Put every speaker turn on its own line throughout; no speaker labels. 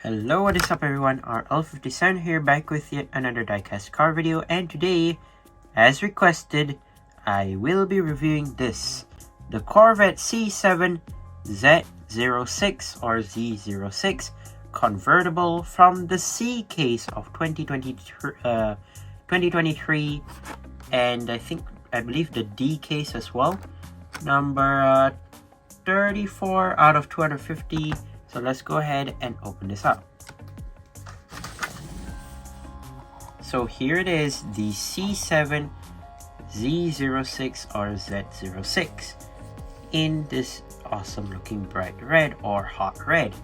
Hello, what is up everyone, RL57 here, back with yet another diecast car video, and today, as requested, I will be reviewing the Corvette C7 Z06 or Z06 Convertible from the C case of 2023, and I believe the D case as well, number 34 out of 250. So let's go ahead and open this up. So here it is, the C7 Z06 or Z06 in this awesome looking bright red or hot red.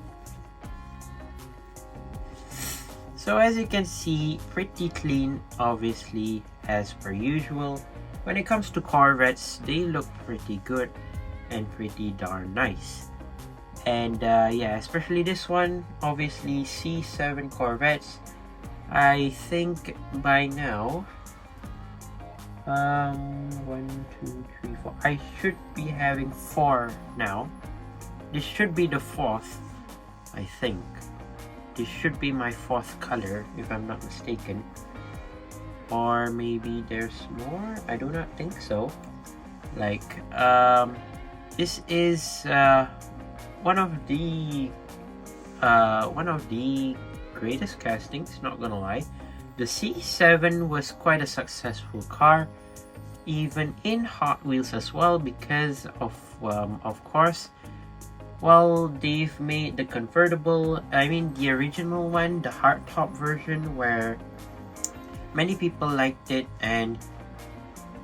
So as you can see, pretty clean, obviously, as per usual. When it comes to Corvettes, they look pretty good and pretty darn nice. And yeah, especially this one, obviously C7 Corvettes. I think by now, 1, 2, 3, 4. I should be having 4 now. This should be the 4th, I think. This should be my 4th color, if I'm not mistaken. Or maybe there's more? I do not think so. Like, this is one of the greatest castings, not gonna lie. The C7 was quite a successful car, even in Hot Wheels as well, because of course, well, they've made the convertible, I mean the original one, the hardtop version, where many people liked it, and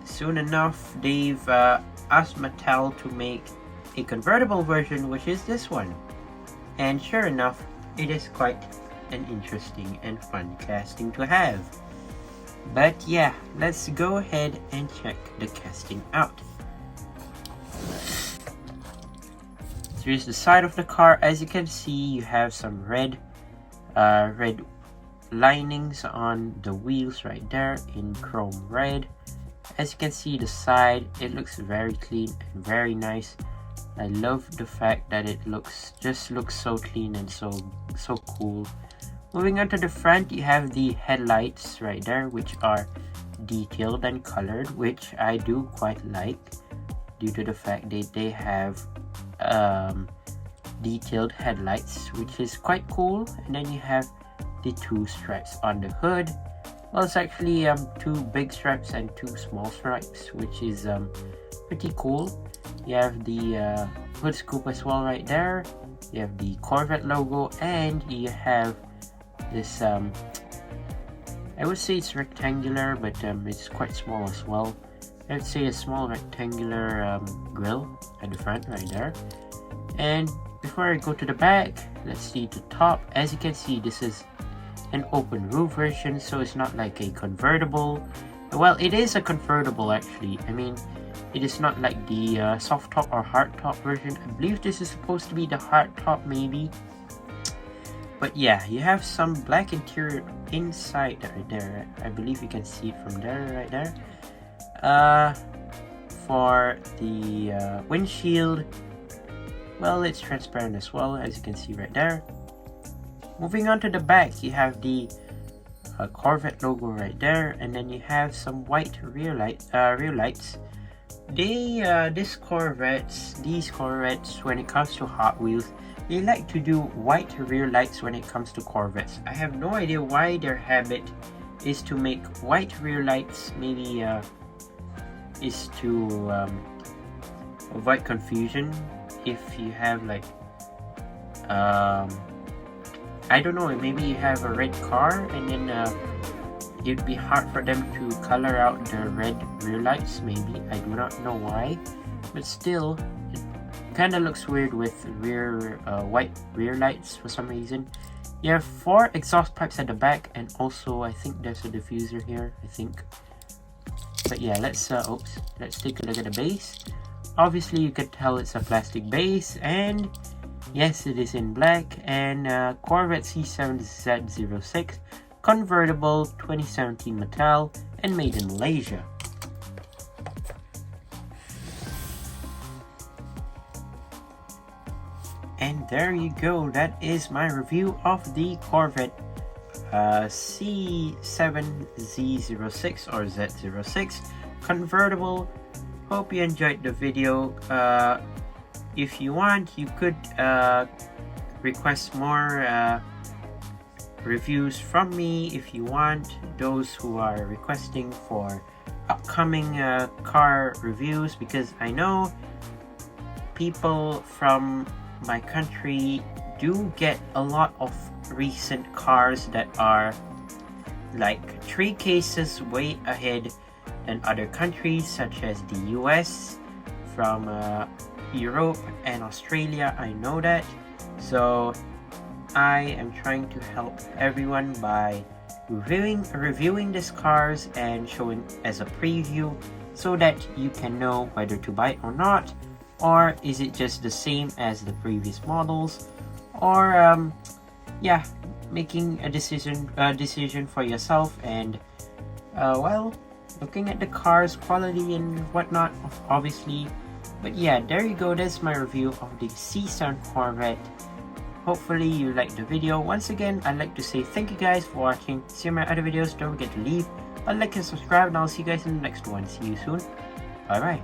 soon enough they've asked Mattel to make a convertible version, which is this one, and sure enough, it is quite an interesting and fun casting to have. But yeah, let's go ahead and check the casting out. So here's the side of the car. As you can see, you have some red linings on the wheels right there in chrome red. As you can see, the side, it looks very clean and very nice. I love the fact that it just looks so clean and so cool. Moving on to the front, you have the headlights right there, which are detailed and colored, which I do quite like, due to the fact that they have detailed headlights, which is quite cool. And then you have the 2 stripes on the hood. Well, it's actually 2 big stripes and 2 small stripes, which is pretty cool. You have the hood scoop as well right there. You have the Corvette logo, and you have this I would say it's rectangular, but it's quite small as well. I would say a small rectangular grille at the front right there. And before I go to the back, let's see the top. As you can see, this is an open roof version, so it's not like a convertible. Well, it is a convertible actually. I mean, it is not like the soft top or hard top version. I believe this is supposed to be the hard top maybe. But yeah, you have some black interior inside right there. I believe you can see it from there, right there. For the windshield, well, it's transparent as well, as you can see right there. Moving on to the back, you have the Corvette logo right there, and then you have some white rear lights. These Corvettes, when it comes to Hot Wheels, they like to do white rear lights when it comes to Corvettes. I have no idea why their habit is to make white rear lights. Maybe is to avoid confusion if you have like I don't know, maybe you have a red car and then it'd be hard for them to color out the red rear lights. Maybe, I do not know why, but still it kind of looks weird with white rear lights for some reason. You have 4 exhaust pipes at the back, and also I think there's a diffuser here, I think. But yeah, let's take a look at the base. Obviously you can tell it's a plastic base, and yes, it is in black, and Corvette C7 Z06 Convertible 2017 Mattel and made in Malaysia. And there you go, that is my review of the Corvette C7Z06 or Z06 Convertible. Hope you enjoyed the video. If you want, you could request more reviews from me if you want. Those who are requesting for upcoming car reviews, because I know people from my country do get a lot of recent cars that are like 3 cases way ahead than other countries such as the US, from Europe and Australia. I know that, so I am trying to help everyone by reviewing these cars and showing as a preview so that you can know whether to buy it or not, or is it just the same as the previous models, or yeah, making a decision for yourself, and well, looking at the car's quality and whatnot, obviously. But yeah, there you go, that's my review of the C7 Corvette. Hopefully you liked the video. Once again, I'd like to say thank you guys for watching. See my other videos, don't forget to leave a like and subscribe, and I'll see you guys in the next one. See you soon, bye bye.